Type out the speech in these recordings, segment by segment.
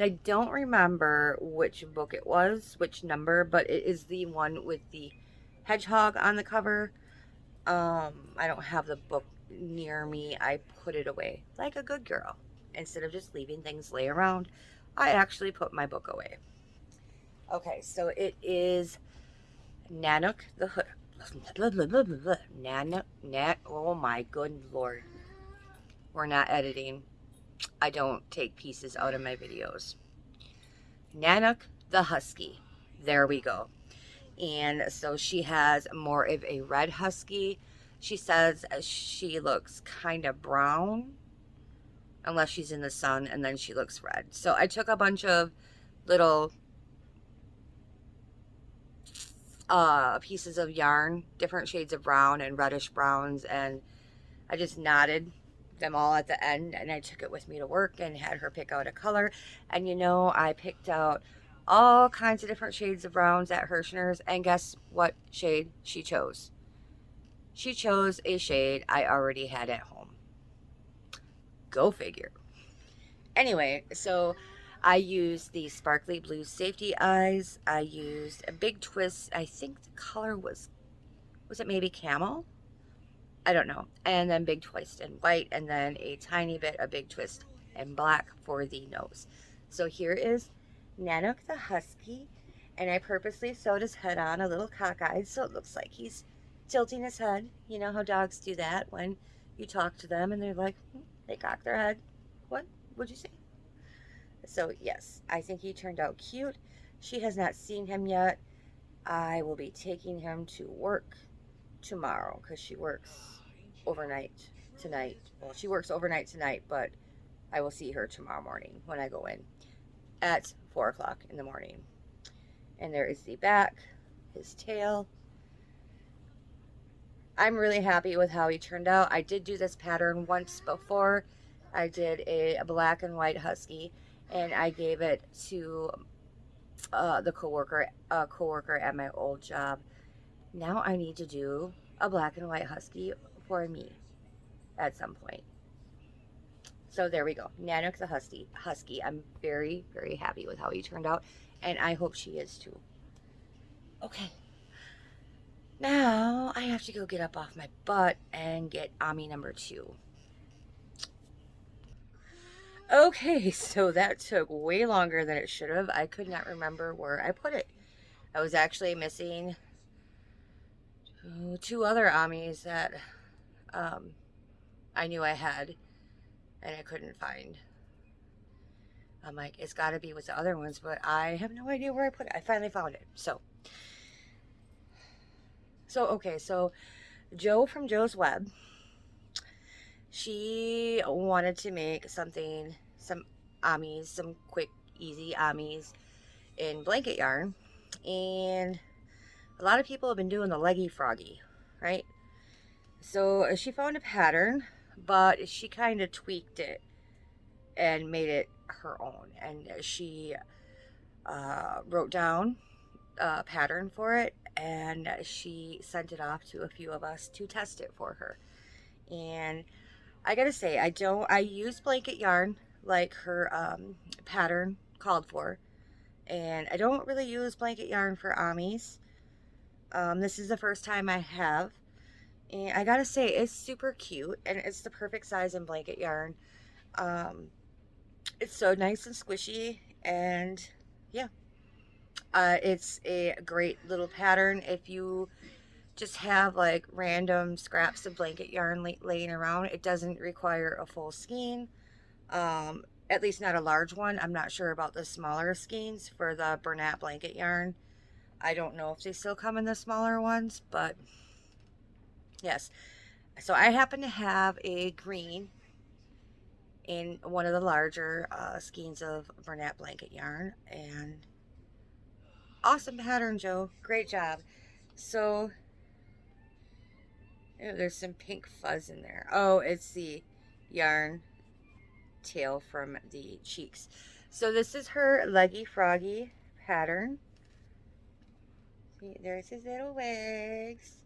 I don't remember which book it was, which number, but it is the one with the hedgehog on the cover. I don't have the book near me. I put it away like a good girl. Instead of just leaving things lay around, I actually put my book away. Okay, so it is Nanook the Hood. Nanook, oh my good lord. We're not editing. I don't take pieces out of my videos. Nanook the Husky. There we go. And so she has more of a red husky. She says she looks kind of brown unless she's in the sun, and then she looks red. So I took a bunch of little pieces of yarn, different shades of brown and reddish browns, and I just knotted them all at the end, and I took it with me to work and had her pick out a color. And I picked out all kinds of different shades of browns at Hirschner's, and guess what shade she chose? She chose a shade I already had at home. Go figure. Anyway, so I used the sparkly blue safety eyes. I used a big twist. I think the color was it maybe camel? I don't know. And then big twist in white, and then a tiny bit of big twist in black for the nose. So here is Nanook the Husky, and I purposely sewed his head on a little cockeyed so it looks like he's tilting his head. You know how dogs do that when you talk to them and they're like, they cock their head. What would you say? So, yes, I think he turned out cute. She has not seen him yet. I will be taking him to work tomorrow because she works overnight tonight. Well, she works overnight tonight, but I will see her tomorrow morning when I go in at 4 o'clock in the morning. And there is the back, his tail. I'm really happy with how he turned out. I did do this pattern once before. I did a black and white husky, and I gave it to the coworker at my old job. Now I need to do a black and white husky for me at some point. So there we go. Nanook the husky. I'm very, very happy with how he turned out, and I hope she is too. Okay. Now I have to go get up off my butt and get Ami number 2. Okay, so that took way longer than it should have. I could not remember where I put it. I was actually missing 2 other Amis that um, I knew I had, and I couldn't find. I'm like, it's got to be with the other ones, but I have no idea where I put it. I finally found it. So Joe from Joe's Web, she wanted to make some amis, some quick, easy amis in blanket yarn. And a lot of people have been doing the leggy froggy, right? So she found a pattern, but she kind of tweaked it and made it her own. And she wrote down a pattern for it, and she sent it off to a few of us to test it for her. And I gotta say, I use blanket yarn like her pattern called for, and I don't really use blanket yarn for Amis. This is the first time I have, and I gotta say, it's super cute, and it's the perfect size in blanket yarn. Um, it's so nice and squishy, and yeah, it's a great little pattern if you just have like random scraps of blanket yarn laying around. It doesn't require a full skein, at least not a large one. I'm not sure about the smaller skeins for the Bernat blanket yarn. I don't know if they still come in the smaller ones, but yes. So I happen to have a green in one of the larger skeins of Bernat blanket yarn, and awesome pattern, Joe. Great job. So there's some pink fuzz in there. Oh, it's the yarn tail from the cheeks. So this is her leggy froggy pattern. See, there's his little legs.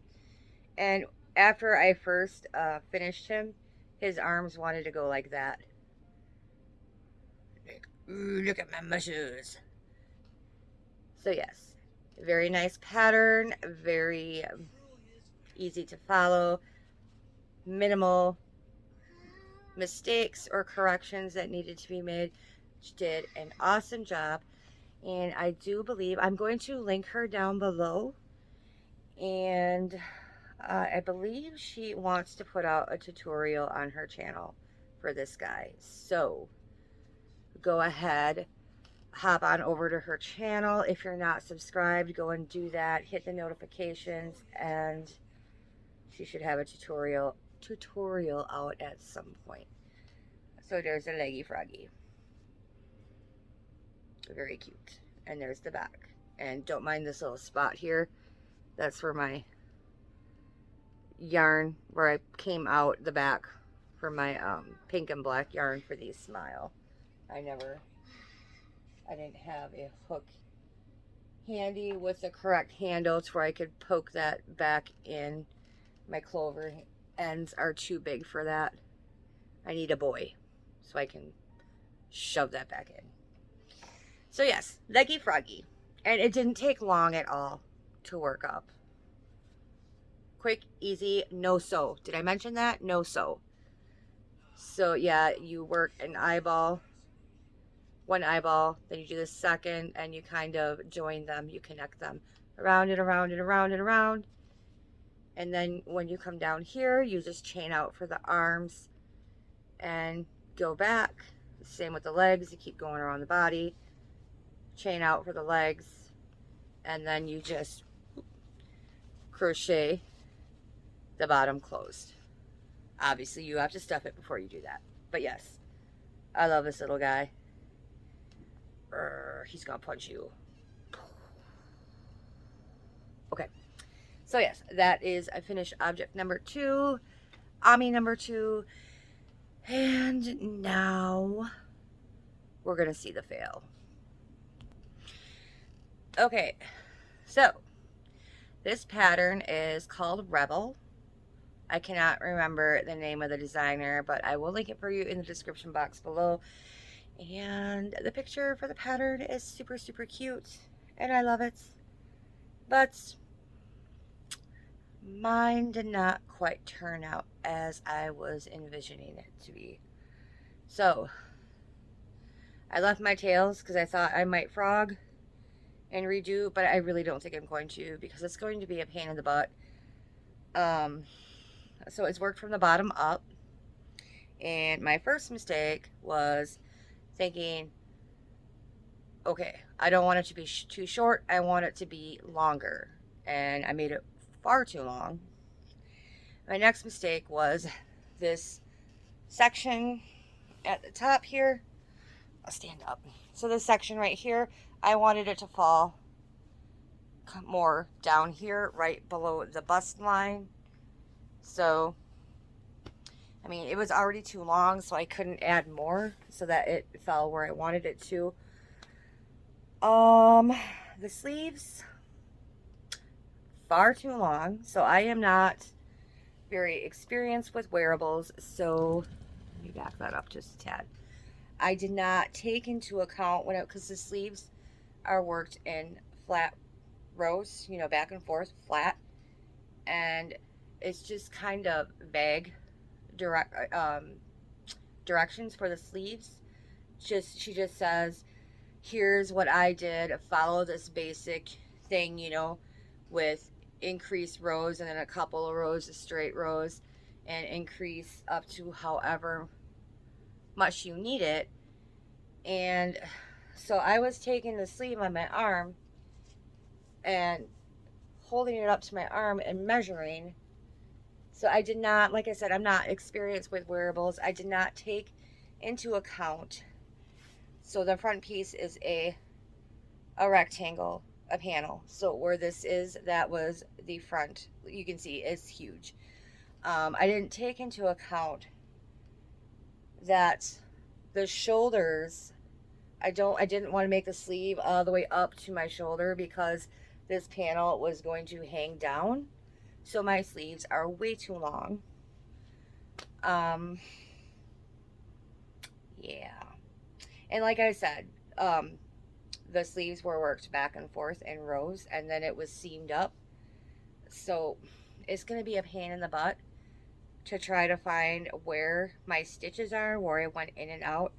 And after I first finished him, his arms wanted to go like that. Ooh, look at my muscles. So yes, very nice pattern, very easy to follow, minimal mistakes or corrections that needed to be made. She did an awesome job, and I do believe I'm going to link her down below, and I believe she wants to put out a tutorial on her channel for this guy. So go ahead, hop on over to her channel. If you're not subscribed, go and do that. Hit the notifications, and she should have a tutorial out at some point. So there's a leggy froggy. Very cute. And there's the back. And don't mind this little spot here. That's where my yarn, where I came out the back for my pink and black yarn for these smile. I didn't have a hook handy with the correct handle to where I could poke that back in. My clover ends are too big for that. I need a boy so I can shove that back in. So yes, leggy froggy. And it didn't take long at all to work up. Quick, easy, no sew. Did I mention that? No sew. So yeah, you work an eyeball, one eyeball, then you do the second, and you kind of join them, you connect them around and around and around and around. And then when you come down here, you just chain out for the arms and go back. Same with the legs, you keep going around the body, chain out for the legs, and then you just crochet the bottom closed. Obviously you have to stuff it before you do that, but yes, I love this little guy. He's gonna punch you. Okay, so yes, that is a finished object number 2, Ami number 2, and now we're gonna see the fail. Okay, so this pattern is called Rebel. I cannot remember the name of the designer, but I will link it for you in the description box below. And the picture for the pattern is super, super cute, and I love it. But mine did not quite turn out as I was envisioning it to be. So I left my tails because I thought I might frog and redo, but I really don't think I'm going to, because it's going to be a pain in the butt. So it's worked from the bottom up, and my first mistake was thinking, okay, I don't want it to be too short, I want it to be longer, and I made it far too long. My next mistake was this section at the top here. I'll stand up. So this section right here, I wanted it to fall more down here, right below the bust line. So, I mean, it was already too long, so I couldn't add more so that it fell where I wanted it to. The sleeves, far too long, so I am not very experienced with wearables, so let me back that up just a tad. I did not take into account when because the sleeves are worked in flat rows, you know, back and forth, flat, and it's just kind of vague directions for the sleeves. She just says, here's what I did, follow this basic thing, you know, with increased rows and then a couple of rows of straight rows, and increase up to however much you need it. And so I was taking the sleeve on my arm and holding it up to my arm and measuring. So I did not, like I said, I'm not experienced with wearables. I did not take into account. So the front piece is a rectangle, a panel. So where this is, that was the front. You can see it's huge. I didn't take into account that the shoulders, I didn't want to make the sleeve all the way up to my shoulder because this panel was going to hang down. So my sleeves are way too long. Yeah. And like I said, the sleeves were worked back and forth in rows, and then it was seamed up. So it's going to be a pain in the butt to try to find where my stitches are, where I went in and out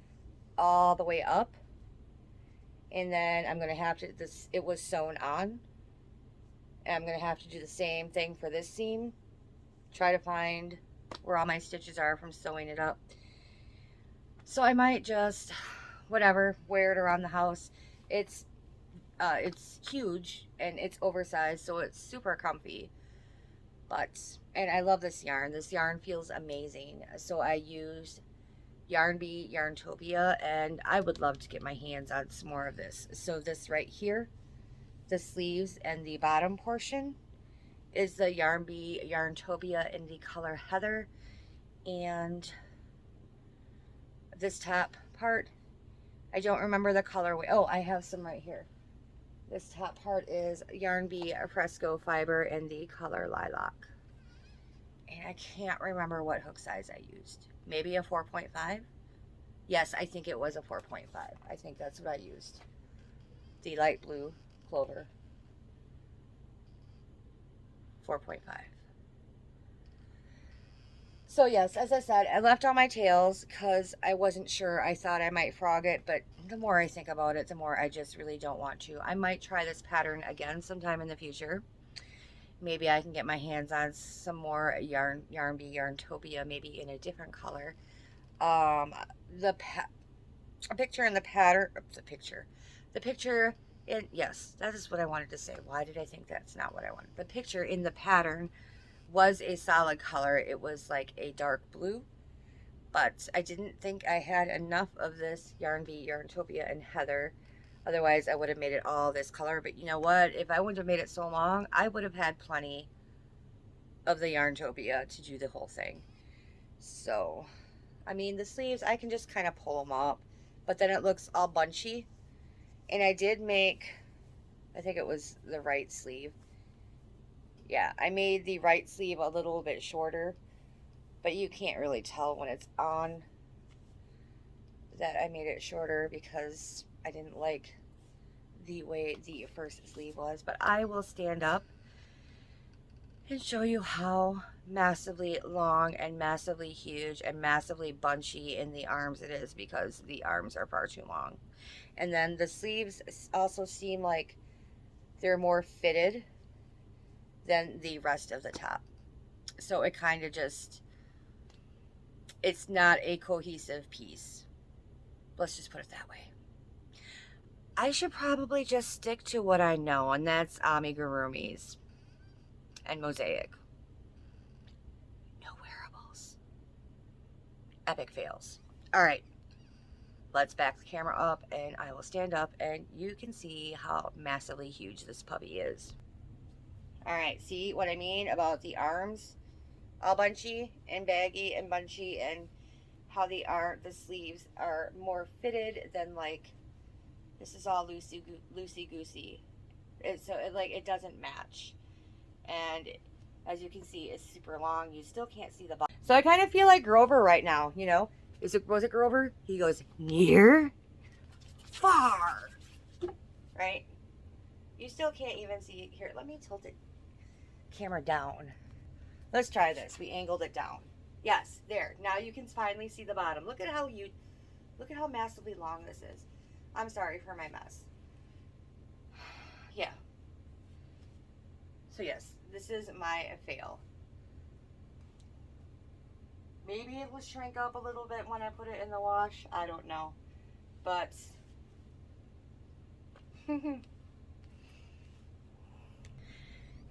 all the way up. And then I'm going to have to, this, it was sewn on. And I'm going to have to do the same thing for this seam. Try to find where all my stitches are from sewing it up. So I might just, whatever, wear it around the house. It's huge and it's oversized, so it's super comfy. But, and I love this yarn. This yarn feels amazing. So I used Yarn Bee Yarntopia, and I would love to get my hands on some more of this. So this right here, the sleeves and the bottom portion is the Yarn Bee Yarntopia in the color Heather, and this top part, I don't remember the colorway. Oh, I have some right here. This top part is Yarn Bee Fresco Fiber in the color Lilac. And I can't remember what hook size I used. Maybe a 4.5? Yes, I think it was a 4.5. I think that's what I used. The light blue clover. 4.5. So yes, as I said, I left all my tails because I wasn't sure. I thought I might frog it, but the more I think about it, the more I just really don't want to. I might try this pattern again sometime in the future. Maybe I can get my hands on some more Yarn Bee Yarntopia, maybe in a different color. Um, the picture in the pattern, the picture in, yes, that is what I wanted to say. Why did I think that's not what I wanted? The picture in the pattern was a solid color. It was like a dark blue, but I didn't think I had enough of this Yarn Bee Yarntopia and Heather. Otherwise, I would have made it all this color. But you know what? If I wouldn't have made it so long, I would have had plenty of the Yarntopia to do the whole thing. So, I mean, the sleeves, I can just kind of pull them up, but then it looks all bunchy. And I did make, I think it was the right sleeve. Yeah, I made the right sleeve a little bit shorter, but you can't really tell when it's on that I made it shorter because I didn't like the way the first sleeve was. But I will stand up and show you how massively long and massively huge and massively bunchy in the arms it is, because the arms are far too long. And then the sleeves also seem like they're more fitted than the rest of the top. So it kind of just, it's not a cohesive piece. Let's just put it that way. I should probably just stick to what I know, and that's amigurumis and mosaic. No wearables. Epic fails. All right, let's back the camera up and I will stand up and you can see how massively huge this puppy is. All right, see what I mean about the arms? All bunchy and baggy and bunchy, and how the sleeves are more fitted than, like, this is all loosey goosey. So it doesn't match. And as you can see, it's super long. You still can't see the bottom. So I kind of feel like Grover right now, you know? Was it Grover? He goes, near, far, right? You still can't even see. Here, let me tilt the camera down. Let's try this. We angled it down. Yes, there. Now you can finally see the bottom. Look at how massively long this is. I'm sorry for my mess. Yeah. So yes, this is my fail. Maybe it will shrink up a little bit when I put it in the wash. I don't know. But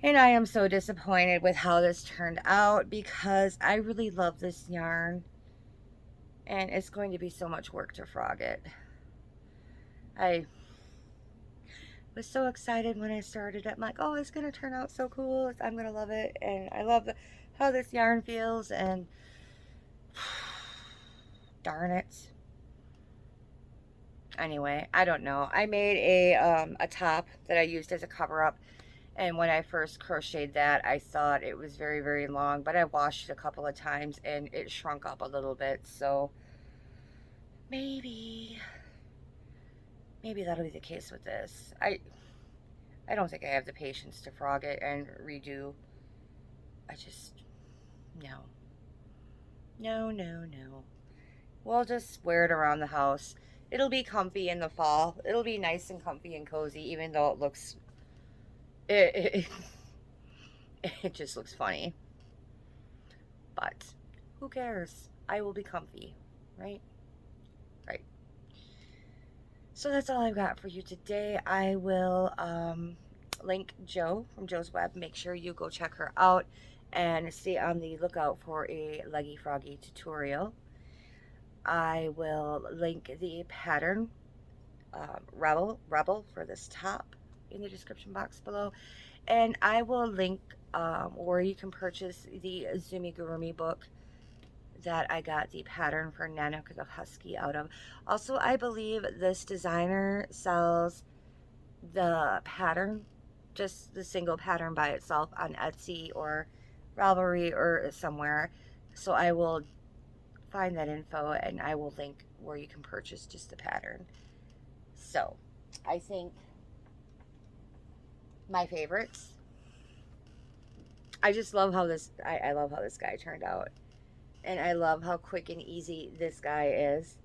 and I am so disappointed with how this turned out, because I really love this yarn and it's going to be so much work to frog it. I was so excited when I started it. I'm like, oh, it's gonna turn out so cool. I'm gonna love it. And I love how this yarn feels, and darn it. Anyway, I don't know. I made a top that I used as a cover up, and when I first crocheted that, I thought it was very, very long, but I washed it a couple of times and it shrunk up a little bit. So maybe maybe that'll be the case with this. I don't think I have the patience to frog it and redo. I just, no. No, no, no. We'll just wear it around the house. It'll be comfy in the fall. It'll be nice and comfy and cozy, even though it looks, it, it just looks funny. But who cares? I will be comfy, right? Right. So that's all I've got for you today. I will link Joe from Joe's Web. Make sure you go check her out and stay on the lookout for a Leggy Froggy tutorial. I will link the pattern Rebel for this top in the description box below, and I will link where you can purchase the Zumigurumi book that I got the pattern for Nanook the Husky out of. Also, I believe this designer sells the pattern, just the single pattern by itself, on Etsy or Ravelry or somewhere. So I will find that info and I will link where you can purchase just the pattern. So I think my favorites. I just love how I love how this guy turned out. And I love how quick and easy this guy is.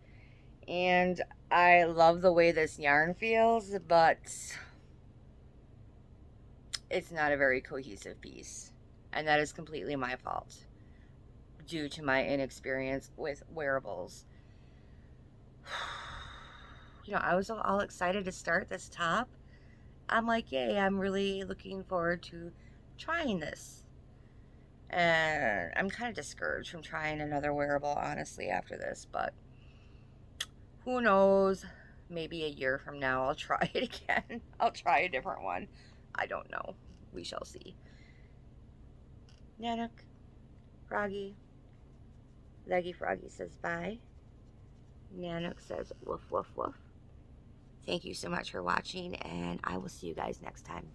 And I love the way this yarn feels, but it's not a very cohesive piece. And that is completely my fault due to my inexperience with wearables. You know, I was all excited to start this top. I'm like, yay, I'm really looking forward to trying this. And I'm kind of discouraged from trying another wearable, honestly, after this. But who knows? Maybe a year from now, I'll try it again. I'll try a different one. I don't know. We shall see. Nanook, Froggy, Leggy Froggy says bye. Nanook says woof, woof, woof. Thank you so much for watching, and I will see you guys next time.